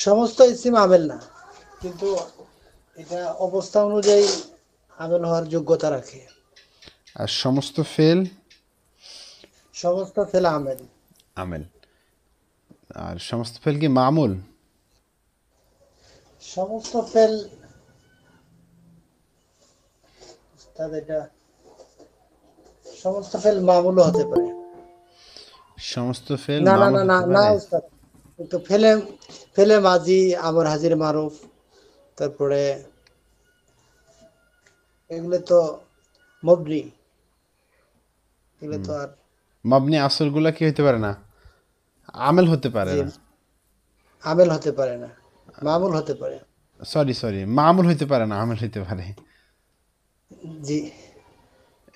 সমস্ত ইসিম আমেল না, কিন্তু এটা অবস্থা অনুযায়ী আমেল হওয়ার যোগ্যতা রাখে। আর সমস্ত ফেল সমস্ত ফেল আমেল। আমেল। আর সমস্ত ফেল কি মামুল? সমস্ত ফেল এটা সমস্ত ফেল মামুলও হতে পারে। সমস্ত ফেল না না মামুল না না হতে না পারে। উস্তাদ, তো ফেলে ফেলে মাজি, আমর হাজির মারুফ, তারপরে এগুলো তো মবনি, এগুলো তো আর মবনি আসলগুলা কি হতে পারে না? আমেল হতে পারে জি না। আমেল হতে পারে না, মামুল হতে পারে। সরি সরি, মামুল হইতে পারে না, আমেল হইতে পারে। জি।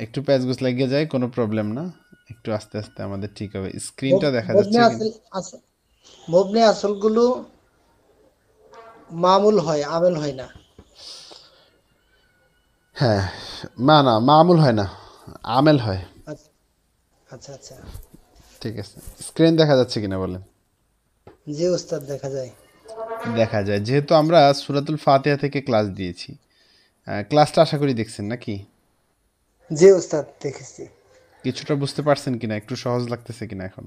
একটু প্যাচগুছ লাগিয়ে যায়, কোনো প্রবলেম না। একটু আস্তে আস্তে আমাদের ঠিক হবে। স্ক্রিনটা দেখা মবনি যাচ্ছে আসল মবনি আসলগুলো মামুল হয়, আমেল হয় না। হ্যাঁ, না না, মামুল হয় না, আমেল হয়। আচ্ছা আচ্ছা আচ্ছা। ঠিক আছে, স্ক্রিন দেখা যাচ্ছে কিনা বলেন। জি উস্তাদ, দেখা যায়। দেখা যায়, যেহেতু আমরা সূরাতুল ফাতিহা থেকে ক্লাস দিয়েছি। ক্লাসটা আশা করি দেখছেন নাকি? জি উস্তাদ, দেখেছি। কিছুটা বুঝতে পারছেন কিনা, একটু সহজ লাগতেছে কিনা এখন?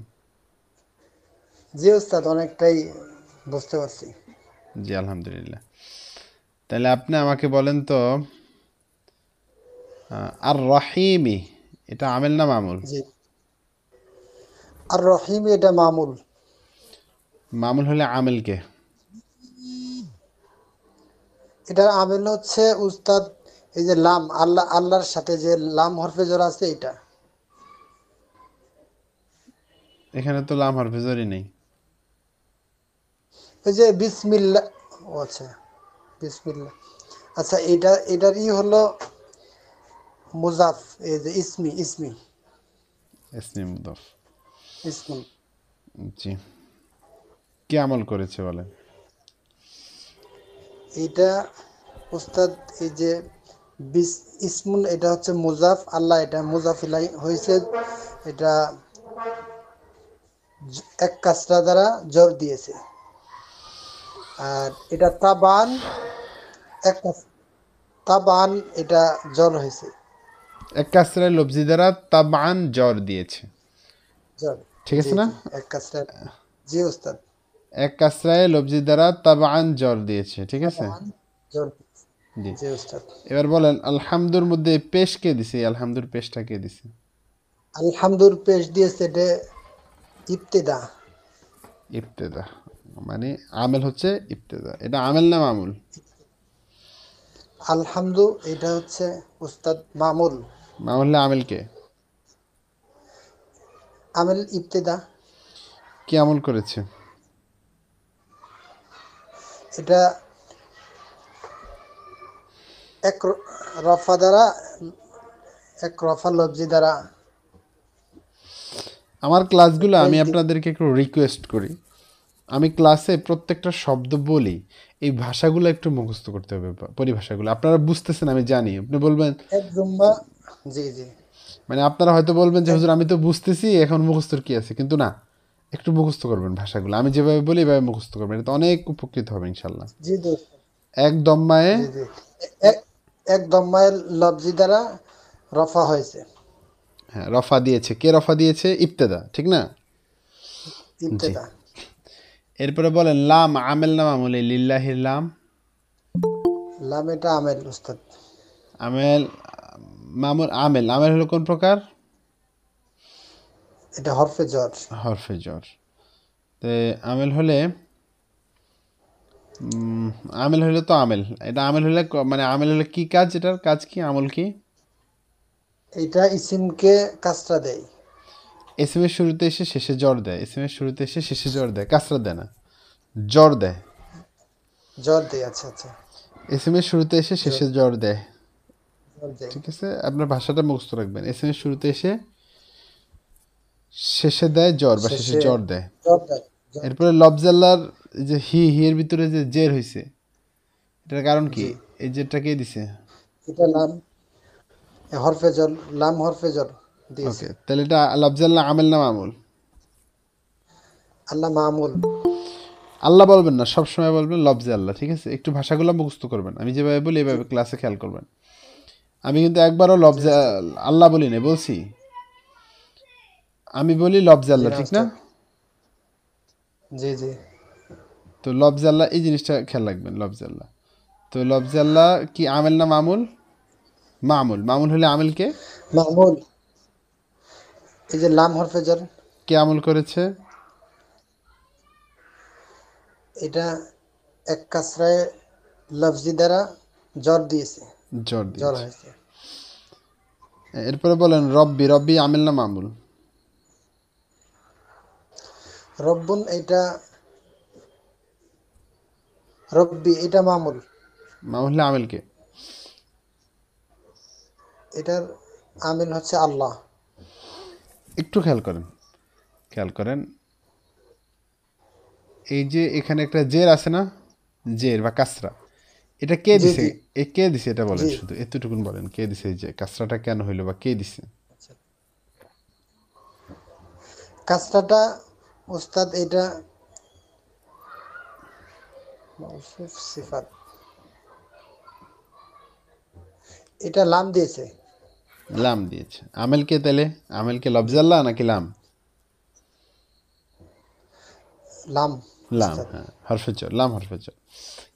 জি উস্তাদ, অনেকটাই বুঝতে পারছি। জি আলহামদুলিল্লাহ। তাহলে আপনি আমাকে বলেন তো, আর রহিমি এটা আমেল না মামুল? জি, আর রহিম এটা মামুল। মামুল হলে আমেলকে। এটার আমেল হচ্ছে উস্তাদ, এই যে লাম, আল্লাহ, আল্লাহর সাথে যে লাম হরফে জোড়া আছে এটা। এখানে তো লাম হরফে জরি নেই। ওই যে বিসমিল্লাহ। ও আচ্ছা, বিসমিল্লাহ। আচ্ছা, এটার হলো মুজাফ, এই যে ইসমি, ইসমি, ইসমি মুদফ। ইসমুল। জি, কি আমল করেছে বলেন। এটা উস্তাদ, এই যে ইসমুল, এটা হচ্ছে মুজাফ, আল্লাহ এটা মুজাফ ইলাই হয়েছে। এটা এক কাসরা দ্বারা জোর দিয়েছে। আর এটা তাবান, এক তাবান, এটা জল হয়েছে। এক কাসরায় লফজি দ্বারা তাবআন জ্বর দিয়েছে। জল। ঠিক জি আছে না? জি, এক কাসরা। জি উস্তাদ। এক কাসরায় লফজি দ্বারা তাবআন জ্বর দিয়েছে, ঠিক আছে। তাবান জল। জি। জি উস্তাদ। এবার বলেন আলহামদুর মধ্যে পেশ কে দিছে? এই আলহামদুর পেশটা কে দিছে? আলহামদুর পেশ দিয়েছে, এটা ইবতেদা। ইবতেদা, মানে আমেল হচ্ছে ইবতেদা। এটা আমেল না মামুল? আলহামদু এটা হচ্ছে উস্তাদ মামুল। মামুল হলে আমেল কে? আমেল ইবতেদা। কি আমল করেছে? এটা এক রফা দ্বারা, এক রফা লব্জি দ্বারা আমার ক্লাসগুলো পেশ আমি দি। আপনাদেরকে একটু রিকোয়েস্ট করি, আমি ক্লাসে প্রত্যেকটা শব্দ বলি, এই ভাষাগুলো একটু মুখস্থ করতে হবে, পরিভাষাগুলো। আপনারা বুঝতেছেন আমি জানি, আপনি বলবেন, এক জুম্মা। জি জি। মানে আপনারা হয়তো বলবেন যে এক হুজুর আমি তো বুঝতেছি, এখন মুখস্থর কি আছে, কিন্তু না, একটু মুখস্থ করবেন ভাষাগুলো। আমি যেভাবে বলি এভাবে মুখস্থ করবেন, এটা অনেক উপকৃত হবে ইনশাল্লাহ। জি দোস্ত। এক দম্মায়ে। জি জি। এক এক দম্মায়ের লব্জি দ্বারা রফা হয়েছে। হ্যাঁ, রফা দিয়েছে, কে রফা দিয়েছে? ইবতেদা, ঠিক না? জি। ইবতেদা। এরপরে বলেন লাম আমেল না মামুল? এই লিল্লাহির লাম লাম এটা আমেল উস্তাদ। আমেল, মামুল আমেল। আমেল হলো কোন প্রকার? এটা হরফে জ্বর। হরফে জ্বর। তে আমেল হলে, উম, আমেল হলে তো আমেল, এটা আমেল হলে মানে আমেল হলে কি কাজ, এটার কাজ কি, আমল কি? এটা ইসিমকে কাসরা দেয়। এসএম এর শুরুতে এসে শেষে জ্বর দেয়। এসএম এর শুরুতে এসে শেষে জ্বর দেয়, কাসরা দেয় না, জ্বর দেয়। জ্বর দেয়, আচ্ছা আচ্ছা। এসএম এর শুরুতে এসে জ্বর, শেষে জ্বর দেয়। জ্বর দেয়। ঠিক আছে, আপনার ভাষাটা মুখস্থ রাখবেন। এসএম এর শুরুতে এসে শেষে দেয় জ্বর, বা শেষে শেষে জ্বর দেয়। জ্বর দেয়, জ্বর এরপরে দেয়। লফজাল্লার যে হি এর ভিতরে যে জের হইছে, এটার কারণ কি? জি, এই জেরটা কে দিছে? এটা লাম, হরফে জ্বর, লাম হরফে জ্বর দিয়েছে। ওকে, তাহলে এটা লফজাল্লাহ আমেল না মামুল? আল্লাহ মামুল। আল্লাহ বলবেন না, সব সময় বলবেন লফজে আল্লাহ, ঠিক আছে? একটু ভাষাগুলো মুখস্থ করবেন, আমি যেভাবে বলি জি এভাবে ক্লাসে খেয়াল করবেন। আমি কিন্তু একবারও জি লফজে উস্তাদ। আল্লাহ বলি না, বলছি আমি বলি লফজে জি আল্লাহ, না ঠিক না? উস্তাদ। জি জি। তো লফজে আল্লাহ এই জিনিসটা খেয়াল রাখবেন, লফজে আল্লাহ। তো লফজে আল্লাহ কি আমেল না মামুল? মামুল। মামুল হলে আমেলকে মামুল, এই যে লাম হরফে jar, কে আমল করেছে? এটা এক কাসরায় লফজি দ্বারা জ্বর দিয়েছে, জ্বর জ্বর দিয়েছে। হয়েছে। এরপরে বলেন রব্বি, রব্বি আমেল না মামুল? রব্বুন, এটা রব্বি, এটা মামুল। মামুল হলে আমেলকে এটার আমিল হচ্ছে আল্লাহ। একটু খেয়াল করেন, খেয়াল করেন। এই যে এখানে একটা জের আছে না, জের বা কাসরা, এটা কে জি দিছে? জি কে দিছে এটা বলেন, জি। শুধু এতটুকুন বলেন, কে দিছে? এই যে কাসরাটা কেন হইলো বা কে দিছে? আচ্ছা, কাসরাটা উস্তাদ, এটা মৌসুফ সিফাত, এটা লাম দিয়েছে। লাম দিয়েছে। আমেলকে তাহলে আমেলকে লফজে আল্লাহ নাকি লাম? লাম লাম, উস্তাদ। হ্যাঁ, হরফেজর, লাম হরফেজর।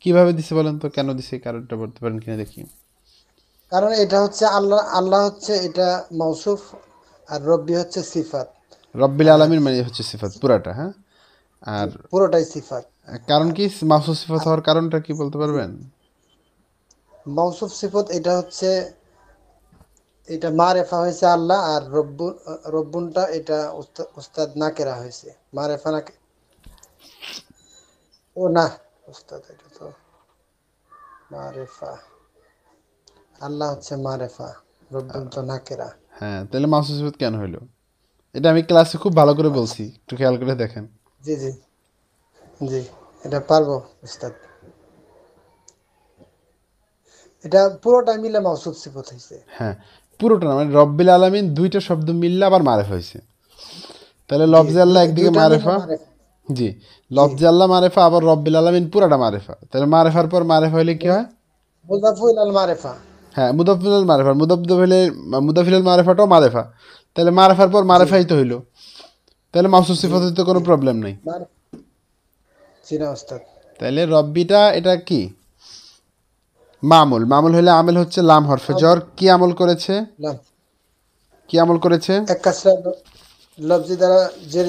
কিভাবে দিছে বলেন তো, কেন দিছে? কারণটা বলতে পারেন কিনা দেখি। কারণ এটা হচ্ছে আল্লাহ, আল্লাহ হচ্ছে এটা মৌসুফ, আর রব্বি হচ্ছে সিফাত। রব্বিল আর আলামিন মানে হচ্ছে সিফাত পুরাটা, হ্যাঁ। আর পুরোটাই সিফাত। কারণ আর কি মাউসুফ সিফাত আর হওয়ার কারণটা কি বলতে জি, পারবেন? মৌসুফ সিফত এটা হচ্ছে, এটা মারেফা হয়েছে আল্লাহ, আর রব্বুনটা এটা উস্তাদ নাকেরা হয়েছে, মারেফা নাকে। ও না উস্তাদ, এটা তো মারেফা, আল্লাহ হচ্ছে মারেফা, রব্বুন তো নাকেরা। হ্যাঁ, তাহলে মাউসুফ সিফাত কেন হইলো? এটা আমি ক্লাসে খুব ভালো করে আচ্ছা, বলছি, একটু খেয়াল করে দেখেন। জি জি জি, এটা পারবো উস্তাদ। এটা পুরোটাই মিলে মৌসুফ সিফত হয়েছে। হ্যাঁ, পুরোটা না, মানে রব্বিল আলামিন দুইটা শব্দ মিললে আবার মারেফা হয়েছে। তাহলে জি, লফজে আল্লাহ একদিকে দুইটা মিলে মারেফা, মারেফা। জি, জি, লফজে আল্লাহ মারেফা, আবার রব্বিল আলামিন পুরাটা মারেফা। তাহলে মারেফার পর মারেফা হলে কি হয়? মুজাফফর আল মারেফা। হ্যাঁ, মুদাফিল মারেফা, মুদাফিল হলে মুদাফিল মারেফাটাও মারেফা। তাহলে মারেফার পর জি মারেফাই তো হইলো। তাহলে মাউসুফ জি সিফাতের তো কোনো জি, প্রবলেম নাই। জি না উস্তাদ। তাহলে রব্বিটা এটা কি? মামুল। মামুল হলে আমেল হচ্ছে লাম হরফে জ্বর, মামুল, কি আমল করেছে? লাম, কি আমল করেছে? এক কাসরা লফজি দ্বারা জোর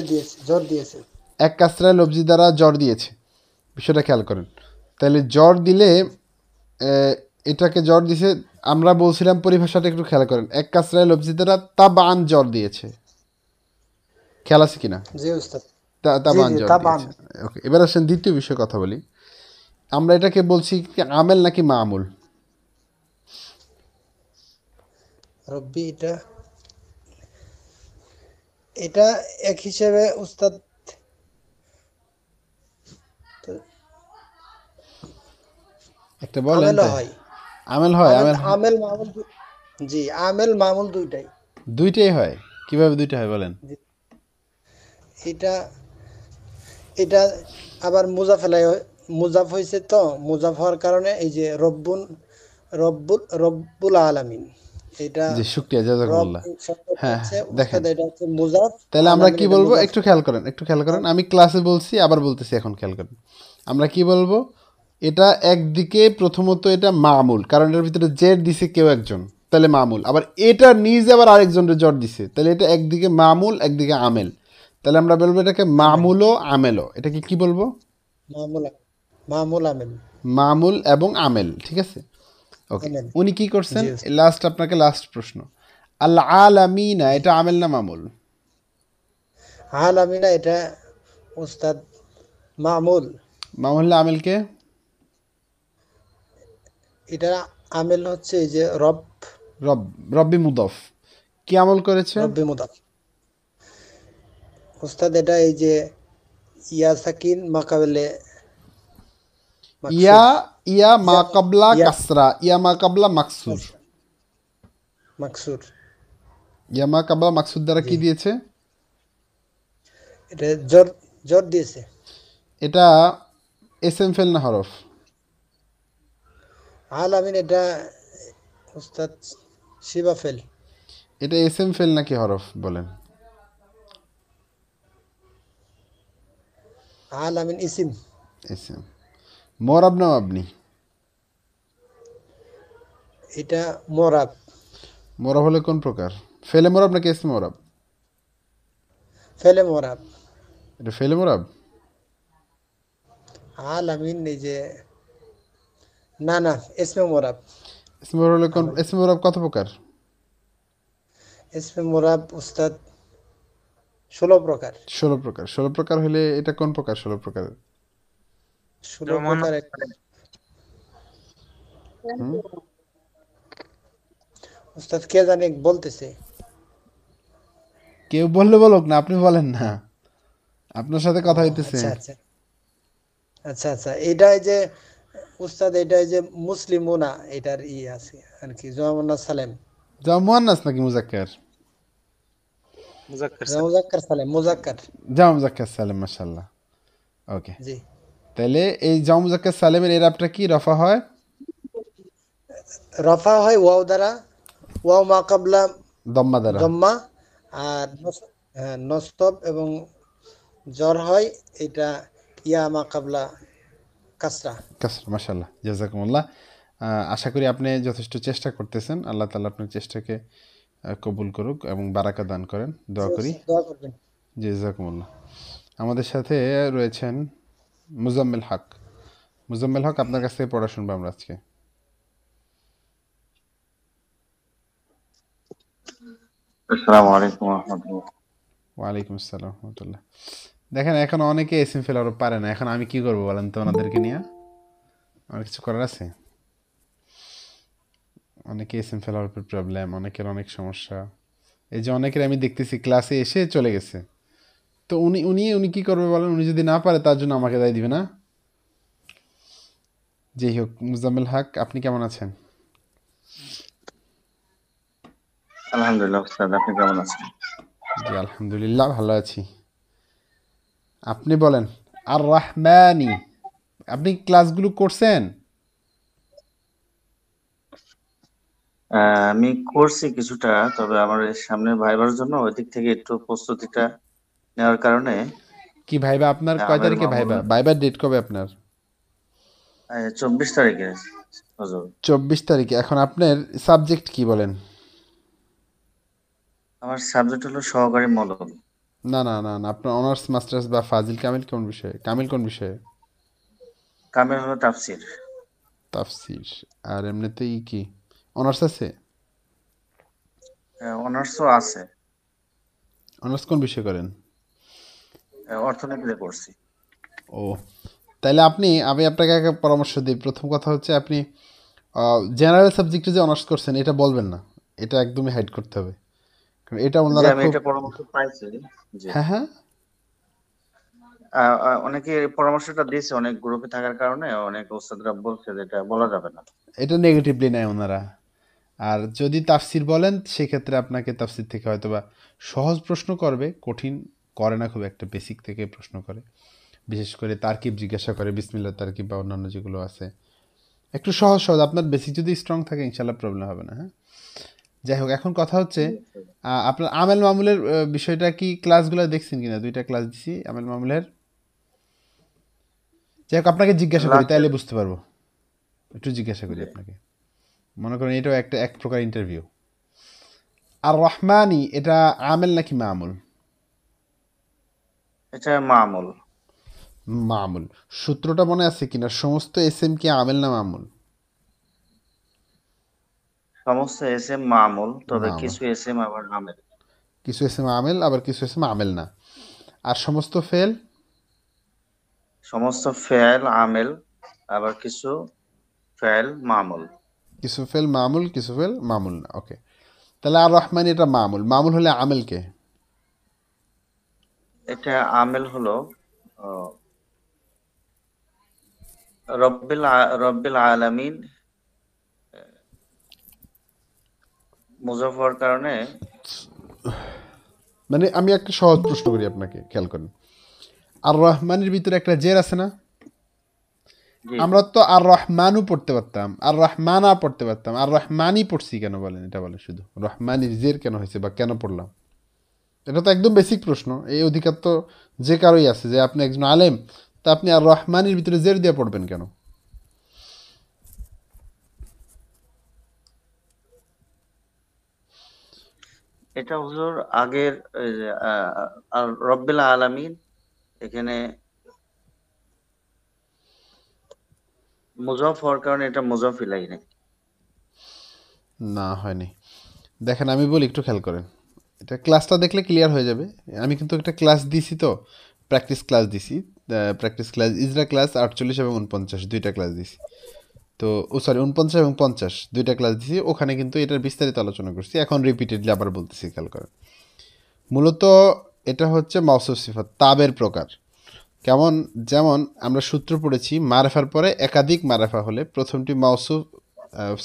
দিয়েছে। এক কাসরায় লব্জি দ্বারা জ্বর দিয়েছে। বিষয়টা খেয়াল করেন। তাহলে জ্বর দিলে আহ, এটাকে জ্বর দিছে, আমরা বলছিলাম পরিভাষাটা একটু খেয়াল করেন। এক কাসরায় লব্জি দ্বারা তাবান জ্বর দিয়েছে, খেয়াল আছে কিনা? জি উস্তাদ। জি তাবান জি, জ্বর তাবান। দিয়েছে। ওকে, এবার আসেন দ্বিতীয় বিষয়ে কথা বলি। আমরা এটাকে বলছি কি আমেল নাকি মামুল? রব্বি, এটা এটা এক হিসেবে উস্তাদ, তো একটা বলেন আমেলও তাই। হয়। আমেল হয়, আমেল আমেল হয়। আমেল মামুল জি, আমেল মামুল দুইটাই। দুইটাই হয়। কিভাবে দুইটা হয় বলেন? জি, এটা এটা আবার মুজাফ হয়েছে, তো মুজাফ হওয়ার কারণে এই যে রব্বুল আলামিন, এটা জি, শুক্রিয়া, রব জাযাকুমুল্লাহ। শব্দটা হ্যাঁ, হচ্ছে হ্যাঁ, দেখেন। উস্তাদ, এটা হচ্ছে মুজাফ, তাহলে আমরা আলামিন কি এটা বলবো, মুজাফ। একটু খেয়াল করেন, একটু খেয়াল করেন। আমি ক্লাসে বলছি, আবার বলতেছি, এখন খেয়াল করেন। আমরা কি বলবো? এটা একদিকে প্রথমত এটা মামুল, কারণ এর ভিতরে জের দিছে কেউ একজন, তাহলে মামুল। আবার এটা নিজে আবার আরেকজনের জট দিছে, তাহলে এটা একদিকে মামুল, একদিকে আমেল। তাহলে আমরা বলবো এটাকে আমেল, মামুলও আমেলও। এটাকে কি বলবো? মামুল মামুল আমেল। মামুল এবং আমেল, ঠিক আছে? ওকে, আমেল, উনি কি করছেন? জি উস্তাদ। লাস্ট, আপনাকে লাস্ট প্রশ্ন। আল্লাহ আলামিনা, জি, এটা আমেল না মামুল? আলামিনা, এটা উস্তাদ মামুল। মামুল হলে আমেলকে এটা আমেল হচ্ছে এই যে রব, রব, রব্বি মুদফ, কি আমল করেছে? রব্বি মুদাফ। উস্তাদ এটা এই যে ইয়া সাকিন মাকাবেলে ইয়া, মাকসুর। ইয়া মা ইয়া কাবলা ইয়া কাসরা, ইয়া মা কাবলা মাকসুর। আচ্ছা, মাকসুর। ইয়া মা কাবলা মাকসুর দ্বারা জি, কি দিয়েছে? এটা জোর জোর দিয়েছে। এটা এসএম ফেল না হরফ? আলামিন এটা উস্তাদ শিবা ফেল। এটা এসএম ফেল নাকি হরফ বলেন? আলামিন ইসিম। এসএম। মোরাব না আপনি? এটা মোরাব। মোরাব হলে কোন প্রকার? ফেলে মোরাব নাকি এসমে মোরাব? ফেলে মোরাব। এটা ফেলে মোরাব? আলামিন এই যে, না না, এসমে মোরাব। এসমে মোরাব হলে কোন? আলামিন এসমে মোরাব কত প্রকার? এসমে মোরাব উস্তাদ 16 প্রকার। 16 প্রকার। 16 প্রকার হলে এটা কোন প্রকার 16 প্রকারের? 16 প্রকার হুম? উস্তাদ কে জানে বলতেছে। কেউ বললে বলুক না, আপনি বলেন না, আপনার সাথে ও কথা হইতেছে। আচ্ছা আচ্ছা আচ্ছা আচ্ছা, এটা এই যে উস্তাদ, এটা এই যে মুসলিমুনা, এটার আছে আর কি, জমানা সালেম। যা মুয়ান্নাস নাকি মুজাক্কার? মুজাক্কার সালেম, মুজাক্কার। যা মুজাক্কার সালেম, মাশাআল্লাহ। ওকে। জি। তাহলে এই যা মুজাক্কার সালেমের এরাবটা কি রফা হয়? রফা হয় ওয়াও দ্বারা, ওয়াও মা কাবলা দম্মা দ্বারা। দম্মা। আর হ্যাঁ, নস্তব এবং জ্বর হয় এটা ইয়া মা কাবলা কাসরা। কাসরা, মাশাআল্লাহ, জাযাকুমুল্লাহ। আশা করি আপনি যথেষ্ট চেষ্টা করতেছেন। আল্লাহ তাআলা আপনার চেষ্টাকে কবুল করুক এবং বারাকা দান করেন, জি দোয়া করি। স্যার, দোয়া করবেন। জাযাকুমুল্লাহ। আমাদের সাথে রয়েছেন মুজাম্মেল হক। মুজাম্মেল হক, আপনার কাছ থেকে পড়া শুনবো আমরা আজকে। আসসালামু আলাইকুম রহমতুল্লাহ। ওয়ালাইকুম আসসালাম রহমতুল্লাহ। দেখেন, এখন অনেকে এসএম ফেল আরও পারে না। এখন আমি কি করবো বলেন তো ওনাদেরকে নিয়ে? আমার কিছু করার আছে? অনেকে এসএম ফেল আরপের প্রবলেম, অনেকের অনেক সমস্যা। এই যে অনেকের আমি দেখতেছি ক্লাসে এসে চলে গেছে, তো উনি উনি উনি কি করবে বলেন? উনি যদি না পারে তার জন্য আমাকে দায় দিবে না? যেই হোক, মুজাম্মেল হক, আপনি কেমন আছেন? আলহামদুলিল্লাহ উস্তাদ, আপনি কেমন আছেন? জি আলহামদুলিল্লাহ, ভালো আছি। আপনি বলেন। আর রহমানি, আপনি ক্লাসগুলো করছেন? আমি করছি কিছুটা, তবে আমার এই সামনে ভাইবার জন্য ওই দিক থেকে একটু প্রস্তুতিটা নেওয়ার কারণে কি ভাইবা আপনার কয় আমেল তারিখে? মামুন ভাইবা ভাইবার ডেট কবে আপনার? 24 তারিখে হুজুর। 24 তারিখে। এখন আপনার সাবজেক্ট কি বলেন? আমার সাবজেক্ট হলো সহকারী মলম। না না না না, আপনার অনার্স মাস্টার্স বা ফাজিল কামিল কোন বিষয়ে? কামিল কোন বিষয়ে? কামেল হলো তাফসির। তাফসির। আর এমনিতেই কি অনার্স আছে? অনার্সও আছে। অনার্স কোন বিষয় করেন? অর্থনীতিতে করছি। ও, তাহলে আমি আপনাকে একটা পরামর্শ দিই। প্রথম কথা হচ্ছে, আপনি জেনারেল সাবজেক্টে যে অনার্স করছেন এটা বলবেন না। এটা একদমই হাইড করতে হবে, কারণ এটা যে ওনারা আমি খুব। এটা পরামর্শ পাইছি। জি। হ্যাঁ হ্যাঁ। অনেকে এই পরামর্শটা দিয়েছে, অনেক গ্রুপে থাকার কারণে অনেক ওস্তাদরা বলছে যে এটা বলা যাবে না। এটা নেগেটিভলি নেয় ওনারা। আর যদি তাফসির বলেন, সেক্ষেত্রে আপনাকে তাফসির থেকে হয়তোবা সহজ প্রশ্ন করবে, কঠিন করে না খুব একটা, বেসিক থেকে প্রশ্ন করে। বিশেষ করে তারকিব জিজ্ঞাসা করে, বিসমিল্লাহ তারকিব বা অন্যান্য যেগুলো আছে, একটু সহজ সহজ। আপনার বেসিক যদি স্ট্রং থাকে ইনশাল্লাহ প্রবলেম হবে না। হ্যাঁ, যাই হোক, এখন কথা হচ্ছে, জি, উস্তাদ। আপনার আমেল মামুলের বিষয়টা কি ক্লাসগুলো দেখছেন কিনা? 2টা ক্লাস দিছি আমেল মামুলের। যাই হোক, আপনাকে জিজ্ঞাসা করি লাস্টের। তাইলে বুঝতে পারবো। একটু জিজ্ঞাসা করি জি। আপনাকে। মনে করেন এটাও এক প্রকার ইন্টারভিউ। আর রহমানি এটা আমেল নাকি মামুল? এটা মামুল। মামুল। সূত্রটা মনে আছে কিনা? সমস্ত এসএম কি আমেল না মামুল? সমস্ত এস এম মামুল, তবে মামুল। কিছু এস এম আবার আমেল। কিছু এসএম আমেল, আবার কিছু এসএম আমেল না। আর সমস্ত ফেল? সমস্ত ফেল আমেল, আবার কিছু ফেল মামুল। কিছু ফেল মামুল, কিছু ফেল মামুল না। ওকে, তাহলে আর রহমানি এটা মামুল। মামুল হলে আমেলকে? এটা আমেল হলো আহ, রব্বিল আলামিন মুজফ হওয়ার কারণে। মানে আমি একটা সহজ প্রশ্ন করি আপনাকে, খেয়াল করেন। আর রহমানের ভিতরে একটা জের আছে না? জি আমরা তো আর রহমানও পড়তে পারতাম, আর রহমানা পড়তে পারতাম, আর রহমানই পড়ছি কেন বলেন? এটা বলেন শুধু রহমানির জের কেন হয়েছে বা কেন পড়লাম? এটা তো একদম বেসিক প্রশ্ন। এই অধিকার তো যে কারোই আছে, যে আপনি একজন আলেম, তা আপনি আর রহমানির ভিতরে জের দিয়ে পড়বেন কেন? এটা হুজুর আগের এই যে আর রব্বিল আলামিন, এখানে মুজফ হওয়ার কারণে এটা মুজফ ইলাইহি নাই। না, হয়নি। দেখেন আমি বলি, একটু খেয়াল করেন, এটা ক্লাসটা দেখলে ক্লিয়ার হয়ে যাবে। আমি কিন্তু একটা ক্লাস দিছি, তো প্র্যাকটিস ক্লাস দিছি। প্র্যাকটিস ক্লাস ইজরা ক্লাস 48 এবং 49 দুইটা ক্লাস দিছি। তো সরি, 49 এবং 50 দুইটা ক্লাস দিছি, ওখানে কিন্তু এটার বিস্তারিত আলোচনা করছি। এখন রিপিটেডলি আবার বলতেছি, খেয়াল করেন। মূলত এটা হচ্ছে মাউসুফ সিফাত, তাবের প্রকার। কেমন? যেমন আমরা সূত্র পড়েছি, মারেফার পরে একাধিক মারেফা হলে প্রথমটি মাউসুফ,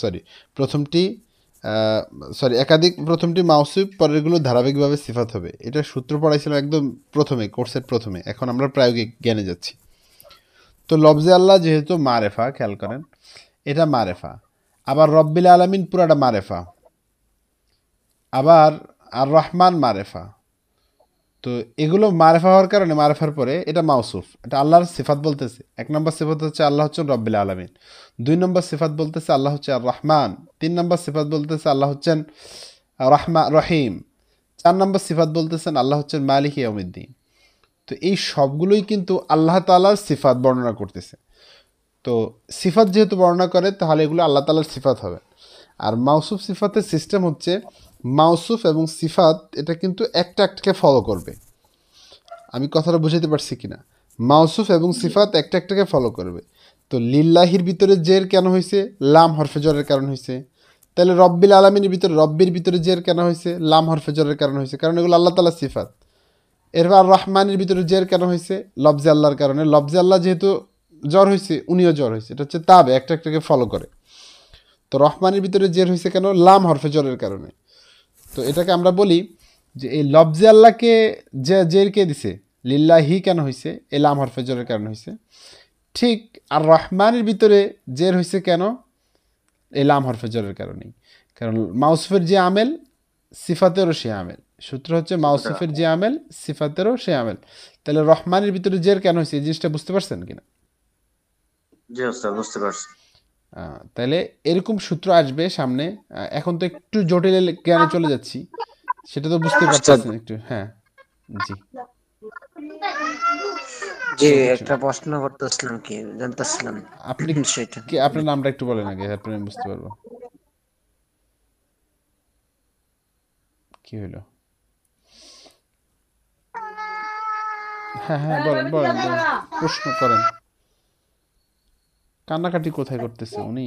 সরি প্রথমটি একাধিক, প্রথমটি মাউসুফ, পরেরগুলো ধারাবাহিকভাবে সিফাত হবে। এটা সূত্র পড়াইছিলাম একদম প্রথমে, কোর্সের প্রথমে। এখন আমরা প্রায়োগিক জ্ঞানে যাচ্ছি। তো লফজে আল্লাহ যেহেতু মারেফা, খেয়াল করেন, এটা মারেফা। আবার রব্বিল আলামিন পুরাটা মারেফা। আবার আর রহমান মারেফা। তো এগুলো মারেফা হওয়ার কারণে, মারেফার পরে এটা মাউসুফ, এটা আল্লাহর সিফাত বলতেছে। এক নম্বর সিফাত হচ্ছে আল্লাহ হচ্ছেন রব্বিল আলামিন। দুই নম্বর সিফাত বলতেছে আল্লাহ হচ্ছে আর রহমান। তিন নম্বর সিফাত বলতেছে আল্লাহ হচ্ছেন রহিম। চার নম্বর সিফাত বলতেছেন আল্লাহ হচ্ছেন মালিক ইয়াউমিদ্দিন। তো এই সবগুলোই কিন্তু আল্লাহ তাআলার সিফাত বর্ণনা করতেছে। তো সিফাত যেহেতু বর্ণনা করে, তাহলে এগুলো আল্লাহ তাআলার সিফাত হবে। আর মাউসুফ সিফাতের সিস্টেম হচ্ছে, মাউসুফ এবং সিফাত এটা কিন্তু একটা একটাকে ফলো করবে। আমি কথাটা বুঝাতে পারছি কিনা? মাউসুফ এবং সিফাত একটা একটাকে ফলো করবে। তো লিল্লাহির ভিতরে জের কেন হয়েছে? লাম হরফে জরের কারণ হয়েছে। তাহলে রব্বিল আলামিনের ভিতরে, রব্বির ভিতরে জের কেন হয়েছে? লাম হরফে জরের কারণ হয়েছে, কারণ এগুলো আল্লাহ তাআলার সিফাত। এরপর আর রহমানের ভিতরে জের কেন হয়েছে? লফজে আল্লাহর কারণে। লফজে আল্লাহ যেহেতু জ্বর হয়েছে, উনিও জ্বর হয়েছে, এটা হচ্ছে তাবে, একটা একটাকে ফলো করে। তো রহমানের ভিতরে জের হয়েছে কেন? লাম হরফে জরের কারণে। তো এটাকে আমরা বলি যে এই লফজে আল্লাহকে যে জের কে দিছে, লিল্লাহি কেন হয়েছে? এই লাম হরফে জরের কারণে হয়েছে। ঠিক আর রহমানের ভিতরে জের হয়েছে কেন? এই লাম হরফে জরের কারণেই। কারণ মাউসুফের যে আমেল, সিফাতেরও সে আমেল। সূত্র হচ্ছে ওটা মাউসুফের যে আমেল, সিফাতেরও সে আমেল। তাহলে রহমানের ভিতরে জের কেন হয়েছে, এই জিনিসটা বুঝতে পারছেন কিনা? জি ওস্তাদ, বুঝতে পারছি। তাহলে এরকম সূত্র আসবে সামনে। এখন তো একটু জটিল জ্ঞানে চলে যাচ্ছি, সেটা তো বুঝতে উস্তাদ, পারতেছেন একটু। হ্যাঁ, জি, জি বলতে একটা প্রশ্ন করতেছিলাম, কি জানতেছিলাম আপনি সেটা। কি, আপনার নামটা একটু বলেন আগে, তারপরে আমি বুঝতে পারবো কি হলো। হ্যাঁ হ্যাঁ, বলেন বলেন বলেন, প্রশ্ন করেন। কান্নাকাটি কোথায় করতেছে উনি?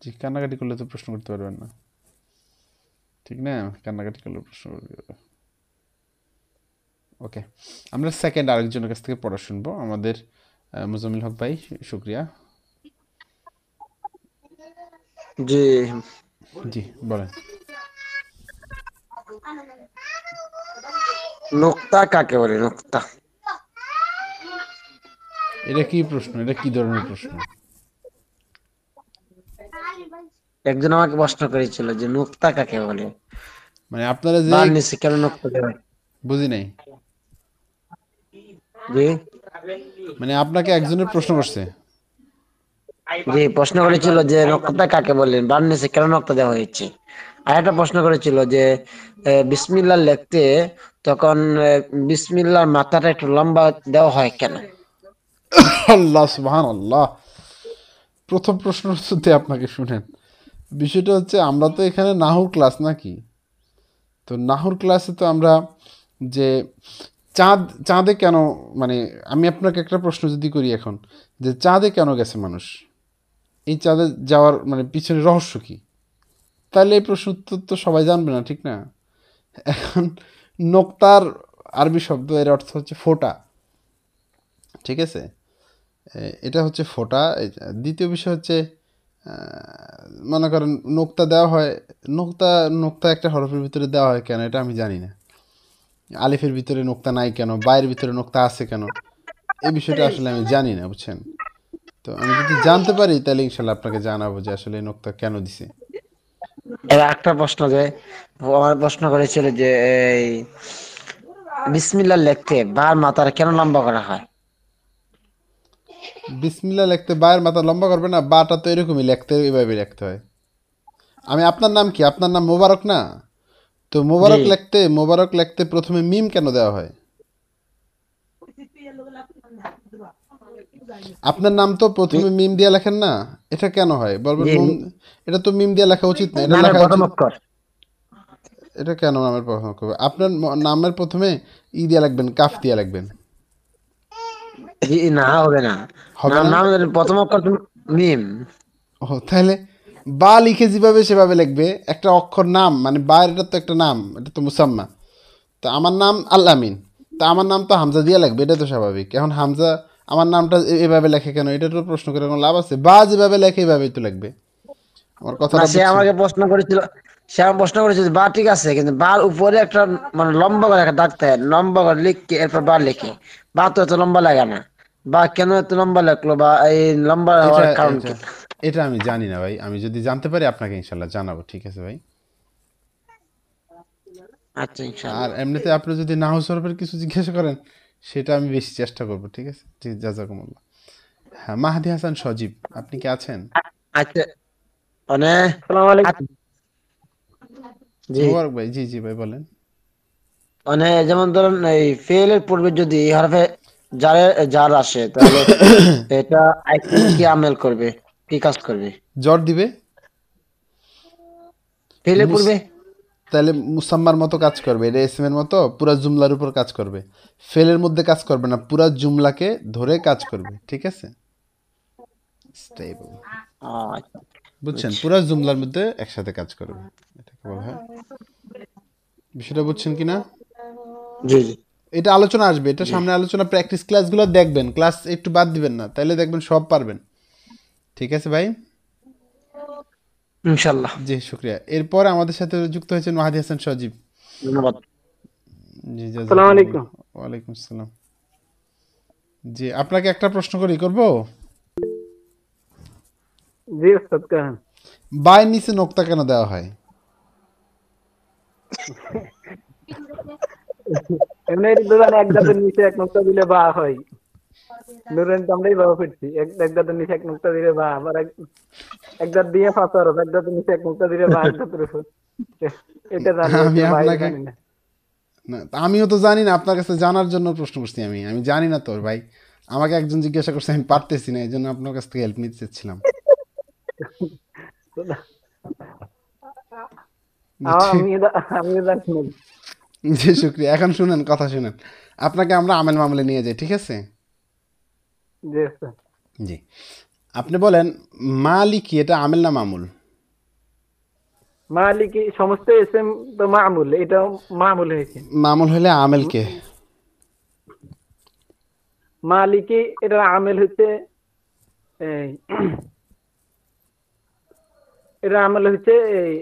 জি, কান্নাকাটি করলে তো প্রশ্ন করতে পারবেন না, ঠিক না? কান্নাকাটি করলে প্রশ্ন করবে। ওকে, আমরা সেকেন্ড আরেকজনের কাছ থেকে পড়া শুনবো, আমাদের মুজাম্মিল হক ভাই, শুক্রিয়া। জি, জি, বলেন। নুক্তা কাকে বলে? নুক্তা এটা কি প্রশ্ন? এটা কি ধরনের প্রশ্ন? একজন আমাকে প্রশ্ন করেছিল যে নুক্তা কাকে বলে, মানে আপনারা যে, বার নিচে কেন নুক্তা দেওয়া হয়? বুঝি নাই। জি মানে আপনাকে একজনের প্রশ্ন করছে? জি, প্রশ্ন করেছিল যে নুক্তা কাকে বলে, বার নিচে কেন নুক্তা দেওয়া হয়েছে। আর একটা প্রশ্ন করেছিল যে বিসমিল্লাহ লিখতে তখন বিসমিল্লাহর মাথাটা একটু লম্বা দেওয়া হয় কেন। আল্লাহ সুবহান আল্লাহ। প্রথম প্রশ্নের উত্তরতে আপনাকে শুনেন, বিষয়টা হচ্ছে আমরা তো এখানে নাহুর ক্লাস নাকি? তো নাহুর ক্লাসে তো আমরা যে চাঁদে কেন, মানে আমি আপনাকে একটা প্রশ্ন যদি করি এখন, যে চাঁদে কেন গেছে মানুষ, এই চাঁদে যাওয়ার মানে পিছনে রহস্য কি? তাহলে এই প্রশ্ন উত্তর তো সবাই জানবে না, ঠিক না? এখন নোক্তার আরবি শব্দ, এর অর্থ হচ্ছে ফোঁটা, ঠিক আছে? এটা হচ্ছে ফোঁটা। দ্বিতীয় বিষয় হচ্ছে, মনে করেন নোক্তা দেওয়া হয়, নোক্তা নোক্তা একটা হরফের ভিতরে দেওয়া হয় কেন, এটা আমি জানি না। আলিফের ভিতরে নোক্তা নাই কেন, বায়ের ভিতরে নোক্তা আছে কেন, এই বিষয়টা আসলে আমি জানি না, বুঝছেন? তো আমি যদি জানতে পারি তাহলে ইনশাল্লাহ আপনাকে জানাবো যে আসলে এই নোক্তা কেন দিছে। এর একটা প্রশ্ন যে আমার প্রশ্ন করেছিল যে এই বিসমিল্লাহ লিখতে বার মাথার কেন লম্বা করা হয়? বিসমিল্লাহ লিখতে বায়ের মাথা লম্বা করবে না? বাটা তো এরকমই লিখতে, এভাবে লিখতে হয়। আমি আপনার নাম কি? আপনার নাম মোবারক না? তো জি, মোবারক লিখতে প্রথমে মিম কেন দেওয়া হয়? আপনার নাম তো প্রথমে মিম দিয়ে লেখেন না, এটা কেন হয় বলবেন? জি, এটা তো মিম দিয়ে লেখা উচিত না, এটা নামের লেখা প্রথম উচিত। অক্ষর। এটা কেন নামের প্রথমে করবে? আপনার নামের প্রথমে ই দিয়ে লিখবেন, কাফ দিয়ে লিখবেন। জি, না হবে না। হবে না? নামের প্রথম অক্ষর মিম। ও তাহলে বা লিখে যেভাবে সেভাবে লিখবে। একটা অক্ষর নাম মানে বা, এটা তো একটা নাম, এটা তো মুসাম্মা। তো আমার নাম আল-আমিন, তা আমার নাম তো হামজা দিয়ে লাগবে, এটা তো স্বাভাবিক। এখন হামজা আমার নামটা এভাবে লেখে কেন, এটা তো প্রশ্ন করে কোনো লাভ আছে? বা যেভাবে লেখে এভাবেই তো লাগবে। আমার না, কথাটা সে বুঝছেন? আমাকে প্রশ্ন করেছিল, সে আমাকে প্রশ্ন করেছিল যে, বা ঠিক আছে, কিন্তু বার উপরে একটা মানে লম্বা করে একটা দাগ থাকে, লম্বা করে লিখে এরপর বার লিখে। বা তো এত লম্বা লাগে না। বা কেন এত লম্বা লাগলো, বা এই লম্বা এটা হওয়ার কারণ এটা কি? এটা আমি জানি না ভাই, আমি যদি জানতে পারি আপনাকে ইনশাল্লাহ জানাবো, ঠিক আছে ভাই? আচ্ছা, আর ইনশাল্লাহ। এমনিতে আপনি যদি নাহু সরফের কিছু জিজ্ঞাসা করেন, সেটা আমি বেশি চেষ্টা করব, ঠিক আছে? জি, জাজাকুমুল্লাহ। হ্যাঁ, মাহাদি হাসান সজীব, আপনি কি আছেন? আচ্ছা, মানে আসসালামু আলাইকুম। জি, মোবারক ভাই, জি জি ভাই বলেন। মানে যেমন ধরুন এই ফেলের পূর্বে যদি এই হরফে জারে জার আসে, তাহলে এটা আইসিং কি আমেল করবে, কি কাজ করবে? জ্বর দিবে। ফেলের মুস পূর্বে। তাহলে মুসাম্মার মতো কাজ করবে, এটা এসএমের মতো পুরা জুমলার উপর কাজ করবে। ফেলের মধ্যে কাজ করবে না, পুরা জুমলাকে ধরে কাজ করবে, ঠিক আছে? স্টেবল, আচ্ছা, বুঝছেন? বুঝছি। পুরা জুমলার মধ্যে একসাথে কাজ করবে, এটাকে বলা হয়। বিষয়টা বুঝছেন কিনা? জি, জি, এটা আলোচনা আসবে, এটা জি, সামনে আলোচনা, প্র্যাকটিস ক্লাসগুলো দেখবেন, ক্লাস একটু বাদ দিবেন না, তাহলে দেখবেন সব পারবেন। ঠিক আছে ভাই? ইনশাল্লাহ। জি, শুক্রিয়া। এরপর আমাদের সাথে যুক্ত হয়েছেন মাহাদি হাসান সজীব। ধন্যবাদ। জি, আসসালামু জাজাকুমুল্লাহ। আলাইকুম। ওয়ালাইকুম আসসালাম। জি, আপনাকে একটা প্রশ্ন করব। জি ওস্তাদ কহেন। বায়ের নিচে নোক্তা কেন দেওয়া হয়? এমনি দোকানে এক দাঁতের নিচে এক নোক্তা দিলে বা হয়। নুরেন তো আমরাই বাবা ফিরছি, এক দাঁতের নিচে এক নোক্তা দিলে বা, আবার এক দাঁত দিয়ে ফাঁস আর এক দাঁতের নিচে এক নোক্তা দিলে বা এক দাঁতের উপর। এটা জানি, আমি এর বাইরে আপনাকে, জানি না। না আমিও তো জানি না, আপনার কাছে জানার জন্য প্রশ্ন করছি। আমি আমি জানি না তো ভাই, আমাকে একজন জিজ্ঞাসা করছে, আমি পারতেছি না, এই জন্য আপনার কাছ থেকে হেল্প নিতে চাচ্ছিলাম। জি, আমিও জানি না। জি শুক্রিয়া। এখন শুনেন, কথা শুনেন, আপনাকে আমরা আমেল মামলে নিয়ে যাই, ঠিক আছে? জি ওস্তাদ। জি, আপনি বলেন মালিকি এটা আমেল না মামুল? মালিকি সমস্ত এসএম তো মামুল, এটাও মামুল হয়েছে। মামুল হলে আমেলকে। মালিকি এটা আমেল হচ্ছে এই এটা আমল হচ্ছে এই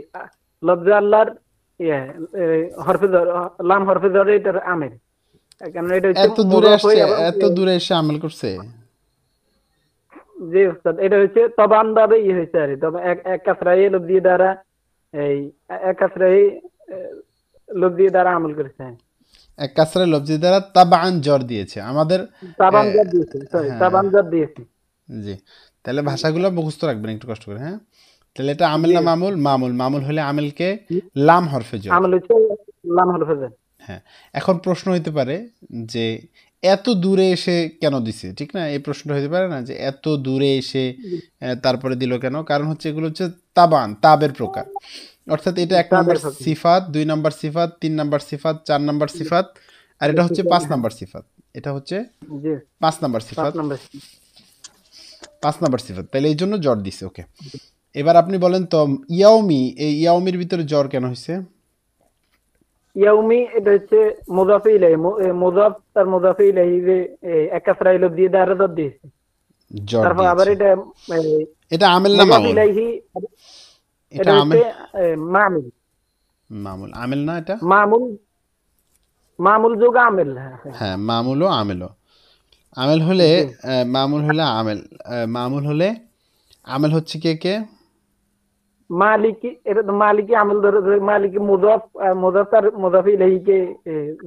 লফজে আল্লাহর ইয়ে হরফে জর, লাম হরফে জরে এটার আমেল। কারণ এটা হচ্ছে এত দূরে মুজাফ হয়ে আসছে, এবং এত দূরে এসে আমেল করছে। যে উস্তাদ এটা হচ্ছে তবান ভাবে ইয়ে হয়েছে আর কি। তবে এক এক কাসরাই লোক দিয়ে দ্বারা এই এক কাসরাই লোক দিয়ে দ্বারা আমল করেছে। এক কাসরে লফজি দ্বারা তাবান জ্বর দিয়েছে আমাদের। তাবান আহ, জাত দিয়েছে, সরি হ্যাঁ, তাবান জাত দিয়েছে। জি। তাহলে ভাষাগুলো মুখস্থ রাখবেন একটু কষ্ট করে, হ্যাঁ? তাহলে এটা আমেল জি না মামুল? মামুল। মামুল হলে আমেলকে লাম হরফে জ্বর। আমল হচ্ছে লাম হরফে জর। হ্যাঁ, এখন প্রশ্ন হইতে পারে যে এত দূরে এসে কেন দিছে, ঠিক না? এই প্রশ্নটা হইতে পারে না যে এত দূরে এসে তারপরে দিল কেন? কারণ হচ্ছে এগুলো হচ্ছে তাবান, তাবের প্রকার। অর্থাৎ এটা এক নম্বর তাদের ফকির। সিফাত, 2 নম্বর সিফাত, 3 নম্বর সিফাত, 4 নম্বর সিফাত, আর এটা হচ্ছে 5 নম্বর সিফাত। এটা হচ্ছে জি 5 নম্বর 5 সিফাত। নম্বর। 5 নম্বর সিফাত, তাহলে এই জন্য জ্বর দিছে। ওকে, এবার আপনি বলেন তো ইয়াউমি, এই ইয়াউমির ভিতরে জ্বর কেন হয়েছে? ইয়াউমি এটা হচ্ছে মুজাফে ইলাইহি, মুজাফ তার মুজাফে ইলাইহি যে এক কাসরাই লোক দিয়ে দ্বারা জাত দিয়েছে। জ্বর তারপর আবার দিয়েছে। এটা এটা আমেল না মুজাফ মামুল? ইলাইহি, এটা এটা হচ্ছে আমেল, মামুল। মামুল আমেল না এটা? মামুল, মামুল যোগ আমেল। হ্যাঁ, হ্যাঁ। হ্যাঁ, মামুল ও আমেলও। আমেল হলে জি মামুল হলে আমেল, মামুল হলে আমেল হচ্ছে কে কে? মালিকি, এটা তো মালিকি আমল ধরে ধরে মালিকি মুজাফ, মুজাফ আর মুজাফ ইলাইহিকে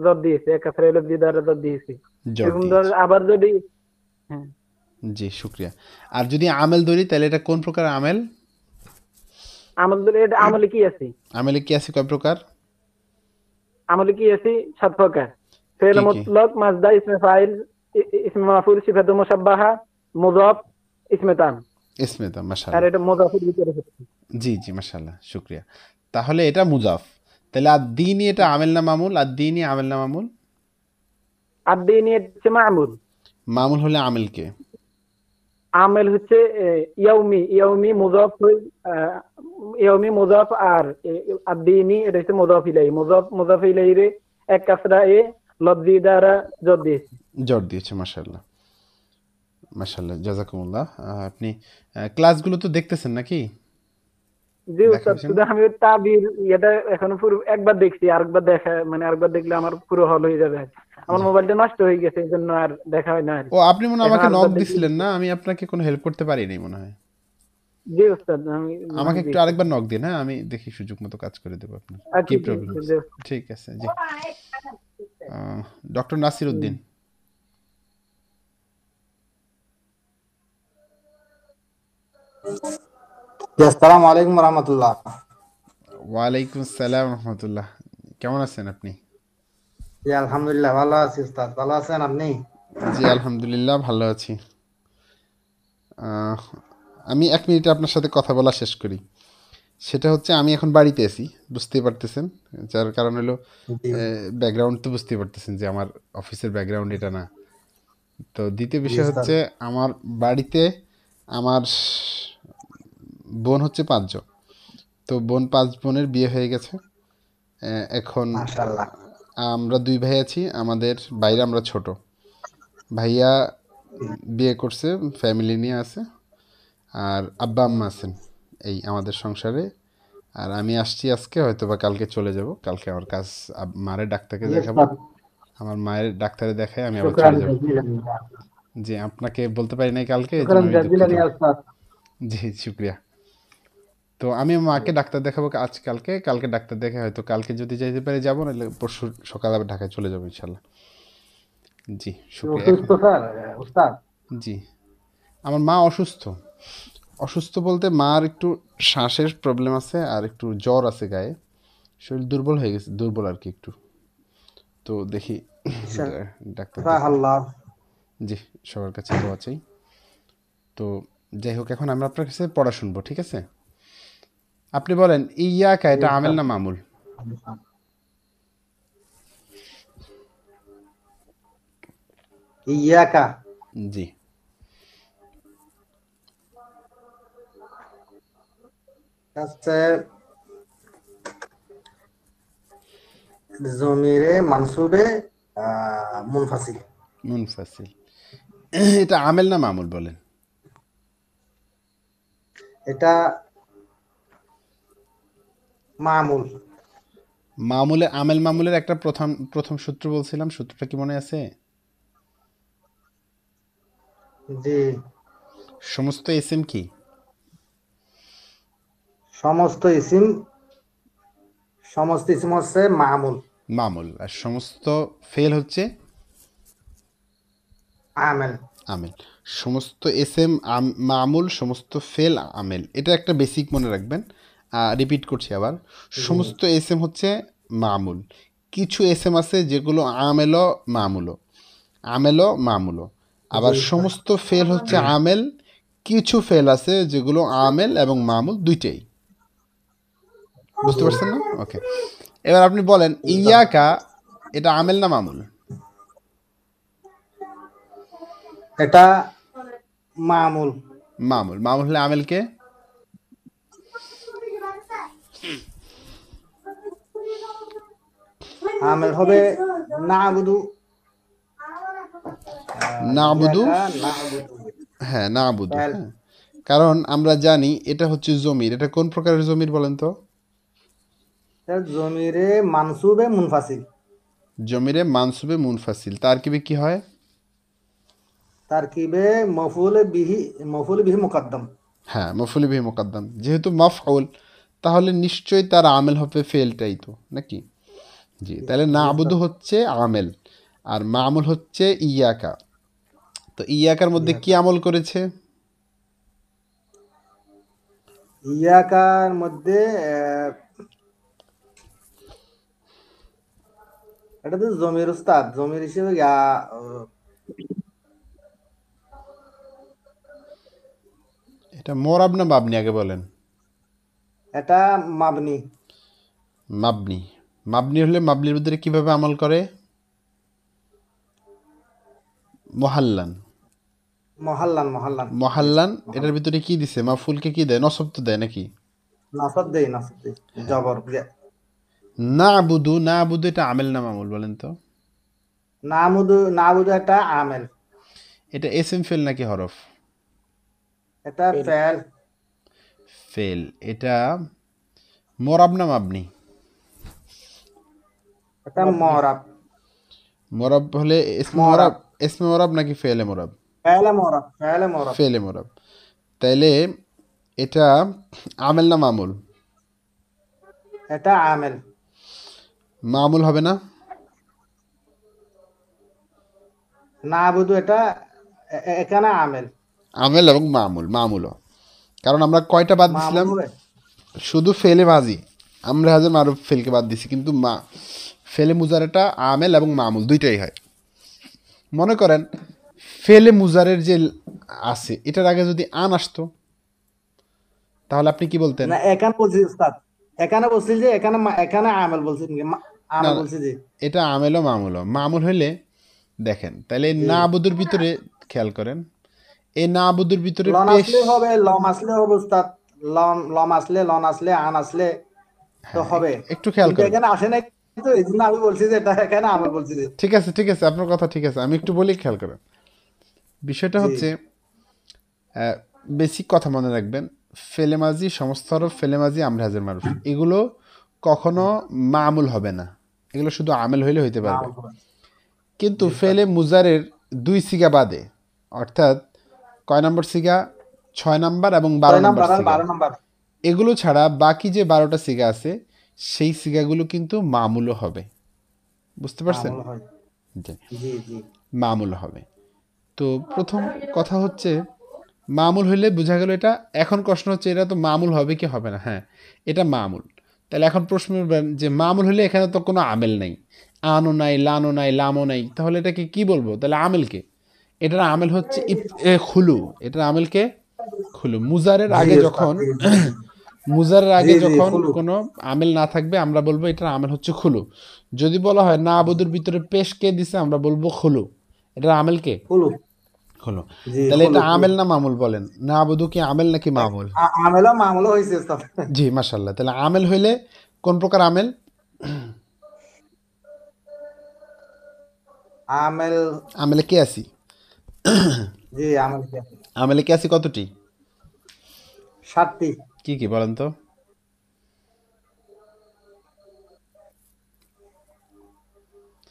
জব দিয়েছে, একাত্রে লব্ধি দ্বারা জব দিয়েছে। জট এরকম ধর দিয়েছে। আবার যদি, হ্যাঁ, জি শুক্রিয়া। আর যদি আমেল ধরি তাহলে এটা কোন প্রকার আমেল? আমল ধরে এটা আমলে কি আছে? আমেলে কি আছে কয় প্রকার? আমলে কি আছে 7 প্রকার। ফেল কি কি? মুতলাক, মাজদা, ইসমে ফাইল, ইসমে মাফুল, সিফাতু মুশাব্বাহা, মুজাফ, ইসমে তান। ইসমেতা, আর মাশাআল্লাহ। এটা মুজাফের ভিতরে হচ্ছে। জি জি মাশাআল্লাহ, শুক্রিয়া। তাহলে এটা মুজাফ। তাহলে আর দিনই এটা আমেল না মামুল? আর দিনই আমেল না মামুল? আর দিয়ে নিয়ে হচ্ছে মামুল। মামুল হলে আমেলকে? আমেল হচ্ছে ইয়াউমি, ইয়াউমি মুজাফ ইয়াউমি মুজাফ, আর আদিনি এটা হচ্ছে মুজাফ ইলাইহি। মুজাফ মুজাফ ইলাইহি রে এক কাসরা লব্জি দ্বারা জব দিয়েছে। জট দিয়েছে, মাশাআল্লাহ মাশাআল্লাহ, জাযাকুমুল্লাহ। আপনি ক্লাসগুলো তো দেখতেছেন নাকি? জি দেখা উস্তাদ, হয়েছে না? শুধু আমি তাবির এটা এখনো পুরো একবার দেখছি, আরেকবার দেখা মানে আরেকবার দেখলে আমার পুরো হল হয়ে যাবে। আমার জি। মোবাইলটা নষ্ট হয়ে গেছে, এই জন্য আর দেখা হয় না আর ও কি। আপনি মনে হয় এখন আমাকে নক আরেকবার দেখলে, দিছিলেন না? আমি আপনাকে কোনো হেল্প করতে পারিনি মনে হয়। জি উস্তাদ আমি আমাকে আমি একটু দেখছি। আরেকবার নক দিন, হ্যাঁ, আমি দেখি সুযোগ মতো কাজ করে দেবো আপনার। কি আচ্ছা ঠিক প্রবলেম? আছে, জি উস্তাদ। ঠিক আছে, জি। ডক্টর নাসির উদ্দিন। জি, আসসালামু আলাইকুম রহমতুল্লাহ। ওয়ালাইকুম আসসালাম রহমতুল্লাহ। কেমন আছেন আপনি? জি আলহামদুলিল্লাহ ভালো আছি উস্তাদ, ভালো আছেন আপনি? জি আলহামদুলিল্লাহ ভালো আছি। আহ, আমি 1 মিনিটে আপনার সাথে কথা বলা শেষ করি। সেটা হচ্ছে আমি এখন বাড়িতে আছি, বুঝতেই পারতেছেন। যার কারণ হলো জি ব্যাকগ্রাউন্ড তো বুঝতেই পারতেছেন যে আমার অফিসের ব্যাকগ্রাউন্ড এটা না। তো দ্বিতীয় জি বিষয় উস্তাদ। হচ্ছে আমার বাড়িতে আমার বোন হচ্ছে 5 জন। তো 5 বোনের বিয়ে হয়ে গেছে। এখন মাশাআল্লাহ। আমরা 2 ভাই আছি, আমাদের বাইরে আমরা ছোট। ভাইয়া বিয়ে করছে, ফ্যামিলি নিয়ে আছে, আর আব্বা আম্মা আছেন এই আমাদের সংসারে। আর আমি আসছি আজকে, হয়তো বা কালকে চলে যাব। কালকে আমার কাজ, মায়ের ডাক্তারকে জি দেখাবো। উস্তাদ, আমার মায়ের ডাক্তারে দেখায় আমি আবার শুকরান চলে যাব। জাজিলান। জি, আপনাকে বলতে পারি নাই কালকে, এই জন্য শুকরান আমি জাজিলান দুঃখিত। ইয়া উস্তাদ। জি শুক্রিয়া। তো আমি মাকে ডাক্তার দেখাবো আজ কালকে, কালকে ডাক্তার দেখে হয়তো কালকে যদি যাইতে পারি যাবো, নাহলে পরশু সকালে আবার ঢাকায় চলে যাবো ইনশাল্লাহ। জি শুক্রিয়া। এখন অসুস্থ স্যার উস্তাদ? জি, আমার মা অসুস্থ। অসুস্থ বলতে মার একটু শ্বাসের প্রবলেম আছে, আর একটু জ্বর আছে গায়ে, শরীর দুর্বল হয়ে গেছে, দুর্বল আর কি একটু। তো দেখি ডাক্তার দেখাই। আল্লাহ। জি, সবার কাছে দোয়া চাই। তো যাই হোক, এখন আমরা আপনার কাছে পড়া শুনবো, ঠিক আছে? আপনি বলেন, ইয়াকা জি এটা আমেল উস্তাদ। না মামুল? ইয়াকা জি। হচ্ছে জমিরে মানসুবে মুনফাসিল। মুনফাসিল। এটা আমেল না মামুল বলেন? এটা মামুল। মামুলে আমেল মামুলের একটা প্রথম প্রথম সূত্র বলছিলাম, সূত্রটা কি মনে আছে? জি, সমস্ত এসএম কি? সমস্ত ইসিম, সমস্ত ইসিম হচ্ছে মামুল। মামুল। আর সমস্ত ফেল হচ্ছে আমেল। আমেল। সমস্ত এসএম মামুল, সমস্ত ফেল আমেল। এটা একটা বেসিক মনে রাখবেন। রিপিট করছি আবার, সমস্ত এসএম হচ্ছে মামুল। কিছু এসএম আছে যেগুলো আমেলও মামুলও, আমেলও মামুলও। জি আবার উস্তাদ। সমস্ত ফেল হচ্ছে আমেল। কিছু ফেল আছে যেগুলো আমেল এবং মামুল দুইটাই। বুঝতে জি পারছেন না? ওকে, এবার আপনি বলেন, উস্তাদ। ইয়াকা এটা আমেল না মামুল? এটা মামুল। মামুল। মামুল হলে আমেলকে? আমেল হবে নাবুদু। না বুধু। ইয়াকা নাবুদু। হ্যাঁ, না বুধু, তাহলে হ্যাঁ। কারণ আমরা জানি এটা হচ্ছে জমির। এটা কোন প্রকারের জমির বলেন তো? জমিরে মানসুবে মুনফাসিল। জমিরে মানসুবে মুনফাসিল। তারকিবে কি হয়? তারকিবে মফুল বিহি মুকদ্দম। হ্যাঁ, মফুল বিহি মুকদ্দম, যেহেতু মাফউল তাহলে নিশ্চয়ই তার আমেল হবে ফেলটাই তো নাকি। জি, তাহলে জি নাবুদু উস্তাদ। হচ্ছে আমেল আর মামুল হচ্ছে ইয়াকা। তো ইয়াকার মধ্যে কি ইয়াকা। আমল করেছে? ইয়াকার মধ্যে এটা তো জমির উস্তাদ, জমির হিসেবে এটা মোরাব না মাবনি আগে বলেন। এটা মাবনি। মাবনি। মাবনি হলে মাবনির ভিতরে কিভাবে আমল করে? মহাল্লান। মহাল্লান। জি মহাল্লান উস্তাদ, এটার মহাল্লান। ভিতরে কি দিছে? মাফুলকে কি দেয়? নসব তো দেয় নাকি? নাসব দেই জবর না বুধু, না বুধু এটা আমেল না মামুল বলেন তো? নাবুদু এটা আমেল। এটা এসএম ফেল নাকি হরফ? এটা ফেল। ফেল। এটা মোরাব না মাবনি? এটা মরাব। মোরাব হলে ইসমে মোরাব, মরাব। ইসমে মোরাব নাকি ফেলে মোরাব? ফেলে মরাব। ফেলে মোরাব। তাইলে এটা আমেল না মামুল? এটা আমেল। মামুল হবে না? নাবুদু এটা এখানে আমেল। আমেল এবং মামুল, মামুলও। কারণ আমরা কয়টা বাদ মামুল দিছিলাম? হবে। শুধু ফেলে মাজি, আমরা হাজার মারুফ ফেলকে বাদ দিছি, কিন্তু ফেলে মুজারেটা আমেল এবং মামুল দুইটাই হয়। মনে করেন ফেলে মুজারের যে আছে এটার আগে যদি আন আসতো তাহলে আপনি কি বলতেন? না এখানে বলছি উস্তাদ, এখানে বলছি যে এখানে আমেল বলছি না আমেল না, বলছি যে। এটা আমেলও মামুলও। মামুল হইলে দেখেন, তাহলে এই জি। না বুধুর ভিতরে খেয়াল করেন, এই না বুধুর ভিতরে লন পেশ। আসলে হবে, লম আসলে হবে উস্তাদ। লন আসলে আন আসলে তো হ্যাঁ, হবে। একটু খেয়াল কিন্তু করেন। এখানে আসে নাই, তো এই জন্য আমি বলছি যে এটা এখানে আমেল বলছি যে। ঠিক আছে, ঠিক আছে, আপনার কথা ঠিক আছে, আমি একটু বলি, খেয়াল করেন। বিষয়টা জি। হচ্ছে বেসিক কথা মনে রাখবেন, ফেলেমাজি সমস্ত হরফ, ফেলেমাজি আমরা হাজার মারুফ, এগুলো কখনো মামুল হবে না, এগুলো শুধু আমেল হইলে হইতে পারবে। মামুল হবে। কিন্তু জি উস্তাদ। ফেলে মুজারের দুই সিগা বাদে, অর্থাৎ কয় নম্বর সিগা? 6 নম্বর এবং 12 নম্বর 6 নাম্বার আর সিগা, 12 নাম্বার। এগুলো ছাড়া বাকি যে 12টা সিগা আছে সেই সিগাগুলো কিন্তু মামুলও হবে। বুঝতে পারছেন? মামুল হয়। জি, জি। মামুল হবে। তো প্রথম কথা হচ্ছে মামুল হইলে বোঝা গেল এটা। এখন প্রশ্ন হচ্ছে এটা তো মামুল হবে কি হবে না? হ্যাঁ, এটা মামুল। তাহলে এখন প্রশ্ন করবেন যে মামুল হলে এখানে তো কোনো আমেল নাই, আনও নাই, লানও নাই, লামও নাই, তাহলে এটাকে কি বলবো? তাহলে আমেলকে, এটার আমেল হচ্ছে খুলু। এটার আমেলকে খুলু। মুজারের জি আগে উস্তাদ, যখন জি। মুজারের জি আগে জি যখন খুলু। কোনো আমেল না থাকবে আমরা বলবো এটার আমেল হচ্ছে খুলু। যদি বলা হয় না আবুদের ভিতরে পেশ কে দিছে, আমরা বলবো খুলু। এটার আমেল কে? খুলু। খুলু। জি তাহলে এটা খুলু। আমেল না মামুল বলেন? না আবুদু কি আমেল নাকি মামুল? মামুলও হয়েছে উস্তাদ। জি, মাশাল্লাহ। তাহলে আমেল হইলে কোন প্রকার আমেল? আমেল। আমেলে কে আসি? জি আমেল কি? আমেলে কে আসি কতটি? 7টি। কি কি বলেন তো?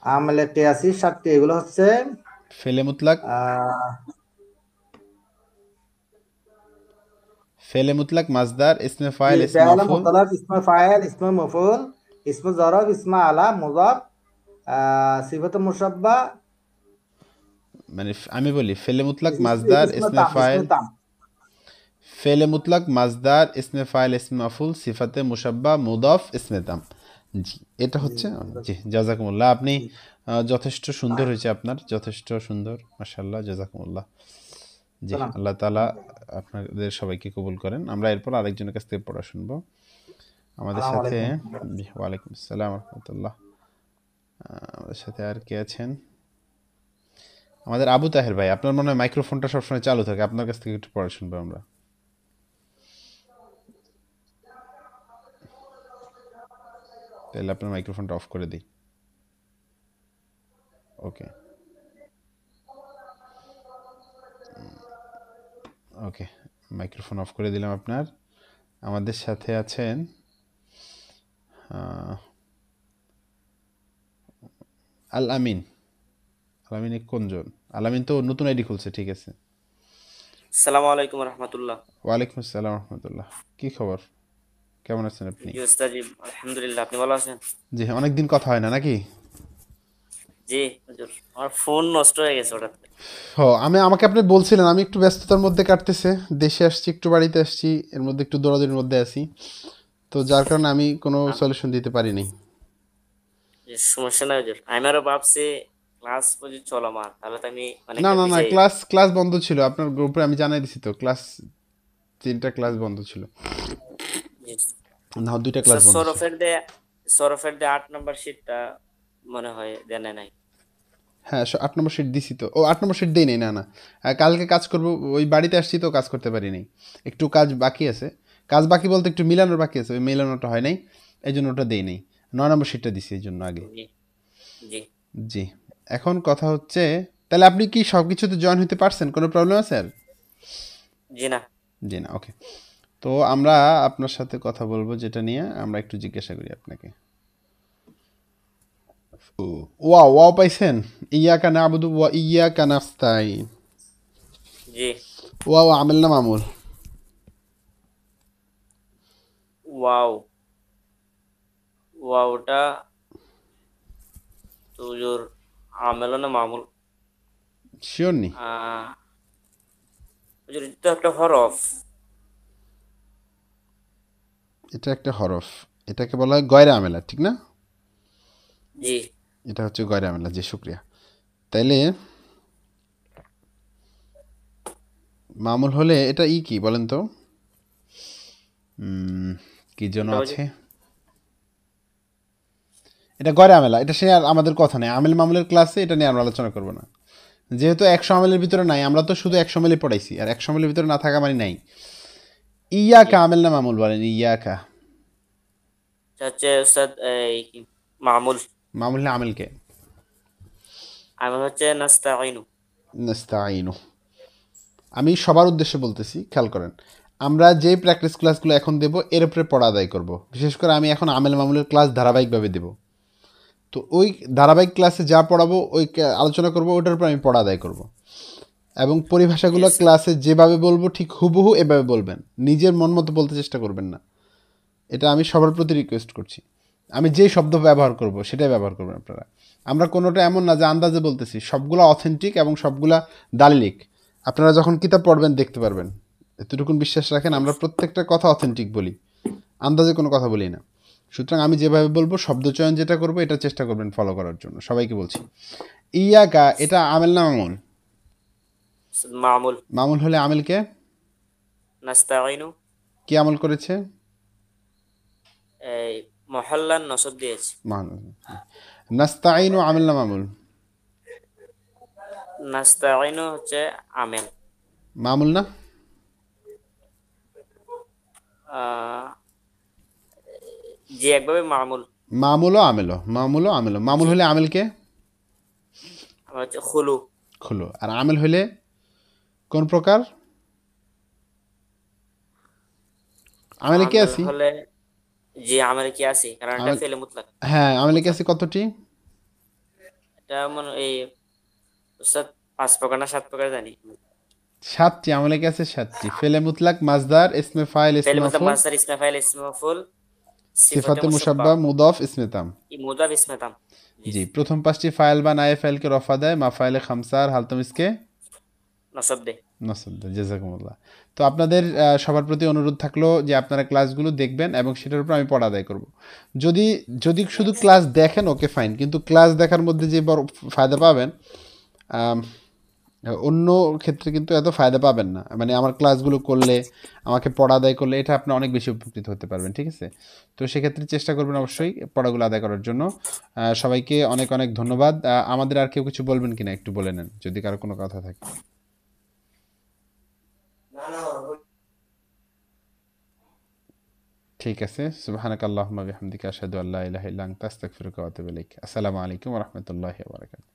আমেলে কে আছি 7টি, এগুলো হচ্ছে ফেলে মুতলাক, আহ ফেলে মুতলাক, মাজদার, ইসমে জি ফাইল, ইসমে ফেল মাফুল, মুতলাক, ইসমে ফাইল, ইসমে মফুল, ইসমে জরব, ইসমে আলা, মুজাফ, সিফাত মুশাব্বা। মানে আমি বলি ফেলে মুতলাক, এই মাজদার, ইসমে ফাইল, ইসমে তাম। ফেলে মুতলাক, মাজদার, ইসমে ফাইল, ইসমে মাফুল, সিফাতে মুশাব্বা, মুদাফ, ইসমে দাম। জি, এটা জি হচ্ছে। জি, জাজাকুমুল্লাহ। আপনি জি। যথেষ্ট সুন্দর হয়েছে আপনার, যথেষ্ট সুন্দর, মাশাআল্লাহ, জাজাকুমুল্লাহ। জি, সালাম। আল্লাহ তাআলা আপনাদের সবাইকে কবুল করেন। আমরা এরপর আরেকজনের কাছ থেকে পড়া শুনবো। আমাদের আসসালামু সাথে, আলাইকুম। জি, ওয়ালাইকুম আসসালাম রহমতুল্লাহ। আমাদের সাথে আর কে আছেন? আমাদের আবু তাহের ভাই। আপনার মনে হয় মাইক্রোফোনটা সবসময় চালু থাকে, আপনার কাছ থেকে একটু পড়া শুনবো আমরা। তাহলে আপনার মাইক্রোফোনটা অফ করে দিই। ওকে, ওকে, মাইক্রোফোন অফ করে দিলাম আপনার। আমাদের সাথে আছেন আল আমিন। আলামিন কোনজন? আলামিন তো নতুন আইডি খুলছে, ঠিক আছে। আসসালামু আলাইকুম রহমতুল্লাহ। ওয়ালাইকুম আসসালাম রহমতুল্লাহ। কি খবর, কেমন আছেন আপনি? জি ওস্তাদ জি, আলহামদুলিল্লাহ, আপনি ভালো আছেন? জি, অনেকদিন কথা হয় না নাকি? জি হুজুর, আমার ফোন নষ্ট হয়ে গেছে ওটাতে। আমাকে আপনি বলছিলেন, আমি একটু ব্যস্ততার মধ্যে কাটতেছে, দেশে আসছি, একটু বাড়িতে আসছি, এর মধ্যে একটু দৌড়াদৌড়ির মধ্যে আছি, তো যার কারণে আমি কোনো সলিউশন দিতে পারিনি। জি, সমস্যা নাই হুজুর, আমি আরো ভাবছি ক্লাস বুঝি চলমান, তাহলে তো আমি না অনেকটা না না, পিছিয়ে ক্লাস ক্লাস বন্ধ ছিল, আপনার গ্রুপে আমি জানাই দিছি তো, ক্লাস 3টা ক্লাস বন্ধ ছিল, গেছি। না 2টা ক্লাস ওস্তাদ বন্ধ ছিল। সরফের দে 8 নম্বর শীটটা মনে হয় দেনে নাই। হ্যাঁ, 8 নম্বর শিট দিছি তো। ও 8 নম্বর শিট দেই নাই, না না, কালকে কাজ করব, ওই বাড়িতে আসছি তো কাজ করতে পারিনি, একটু কাজ বাকি আছে, কাজ বাকি বলতে একটু মিলানোর বাকি আছে, ওই মিলানোটা হয় নাই, এই জন্য ওটা দেই নাই। 9 নম্বর শিটটা দিছি এই জন্য আগে। জি জি জি, এখন কথা হচ্ছে, তাহলে আপনি কি সব কিছুতে জয়েন হতে পারছেন, কোনো প্রবলেম আছে আর? জি না। জি না, ওকে। তো আমরা আপনার সাথে কথা বলবো যেটা নিয়ে, আমরা একটু জিজ্ঞাসা করি আপনাকে। ওয়াও ওয়াও পাইছেন, ইয়াকা নাবুদু ওয়া ইয়াকা নাস্তাইন। জি। ওয়াও আমেল না মামুল? ওয়াও, ওয়াওটা তো হুজুর আমেল না মামুল? শিওর নি? হুজুর এটা তো একটা হরফ। এটা একটা হরফ, এটাকে বলা হয় গয়রা আমেলা, ঠিক না? জি। এটা হচ্ছে গয়রা আমেলা, জি শুক্রিয়া। তাইলে মামুল হলে এটা কি বলেন তো, কি যেন কোনটা হুজুর? আছে, এটা গয়রা আমেলা, এটা সে আর আমাদের কথা নেই, আমেল মামুলের ক্লাসে এটা নিয়ে আমরা আলোচনা করবো না, যেহেতু 100 আমেলের ভিতরে নাই, আমরা তো শুধু 100 আমেলই পড়াইছি, আর 100 আমেলের ভিতরে না থাকা মানে নাই। জি, ইয়াকা আমেল না মামুল বলেন, ইয়াকা? এটা হচ্ছে উস্তাদ এই কি, মামুল। মামুল হলে আমেলকে আমেল হচ্ছে নাস্তাইনু। নাস্তাইনু। আমি সবার উদ্দেশ্যে বলতেছি, খেয়াল করেন, আমরা যে প্র্যাকটিস ক্লাসগুলো এখন দেব এর উপরে পড়া আদায় করব, বিশেষ করে আমি এখন আমেল মামুলের ক্লাস ধারাবাহিকভাবে দেব, তো ওই ধারাবাহিক ক্লাসে যা পড়াবো ওই আলোচনা করব, ওটার উপর আমি পড়া আদায় করব, এবং পরিভাষাগুলো Yes, ক্লাসে যেভাবে বলবো ঠিক হুবহু এভাবে বলবেন, নিজের মন মতো বলতে চেষ্টা করবেন না, এটা আমি সবার প্রতি রিকোয়েস্ট করছি। আমি যেই শব্দ ব্যবহার করব সেটাই ব্যবহার করবেন আপনারা। আমরা কোনোটা এমন না যে আন্দাজে বলতেছি, সবগুলো অথেন্টিক এবং সবগুলা দালিলিক। আপনারা যখন কিতাব পড়বেন দেখতে পারবেন, এতটুকুন বিশ্বাস রাখেন, আমরা প্রত্যেকটা কথা অথেন্টিক বলি, আন্দাজে কোনো কথা বলি না। সুতরাং আমি যেভাবে বলবো, শব্দচয়ন যেটা করবো এটা চেষ্টা করবেন ফলো করার জন্য, সবাইকে বলছি। ইয়াকা, এটা আমেল না মামুল? মামুল। মামুল হলে আমেলকে নাস্তাইনু কি আমল করেছে? এই মহল্লান নসব দিয়েছে। মামুল। নাস্তাইনু আমেল না মামুল? নাস্তাইনু হচ্ছে আমেল। মামুল না? আহ, জি একভাবে মামুল। মামুলও আমেলও, মামুলও আমেলও। মামুল জি, হলে আমেলকে আমার হচ্ছে খুলু। খুলো, আর আমেল হলে কোন প্রকার? আমেলে কি আমেল আছি? হলে জি আমেল কি আছে, কারণ এটা আমেল, ফেলে মুতলাক। হ্যাঁ আমেলে কি মুতলাক আছি কতটি? এটা মনে এই উস্তাদ 5 প্রকার না 7 প্রকার জানি। 7টি, আমলে কি আছে 7টি। ফেলে মুতলাক, মাজদার, ইসমে ফাইল, ফেলে ইসমে মুতলাক, মাফুল, মাসদার, ইসমে ফাইল, ইসমে মাফউল, সিফাতে সিফাতে মুশাব্বা, মুশাব্বা, মুদফ, ইসমে তাম। মুদাফ, ইসমে তাম। জি, জি, প্রথম 5টি ফাইল বা নায়ে ফাইলকে রফা দেয়, মা ফাইলে খামসার হালতমিসকে নসব দে। নসব দেয়। জাযাকুমুল্লাহ। তো আপনাদের সবার প্রতি অনুরোধ থাকলো যে আপনারা ক্লাসগুলো দেখবেন এবং সেটার উপর আমি পড়া আদায় করব। যদি যদি শুধু ক্লাস দেখেন ওকে ফাইন, কিন্তু ক্লাস দেখার মধ্যে যে বড় ফায়দা পাবেন, আম, অন্য ক্ষেত্রে কিন্তু এত ফায়দা পাবেন না। মানে আমার ক্লাসগুলো করলে, আমাকে পড়া আদায় করলে, এটা আপনি অনেক বেশি উপকৃত হতে পারবেন, ঠিক আছে? তো সেক্ষেত্রে চেষ্টা করবেন অবশ্যই পড়াগুলো আদায় করার জন্য। সবাইকে অনেক অনেক ধন্যবাদ। আমাদের আর কেউ কিছু বলবেন কিনা একটু বলে নেন, যদি কারো কোনো কথা থাকে। ঠিক আছে, সুবহানাকাল্লাহুম্মা বিহামদিকা আশহাদু আল্লা ইলাহা ইল্লা আনতা আস্তাগফিরুকা ওয়া আতুবু ইলাইক। আসসালামু আলাইকুম ওয়া রাহমাতুল্লাহি ওয়া বারাকাতুহু।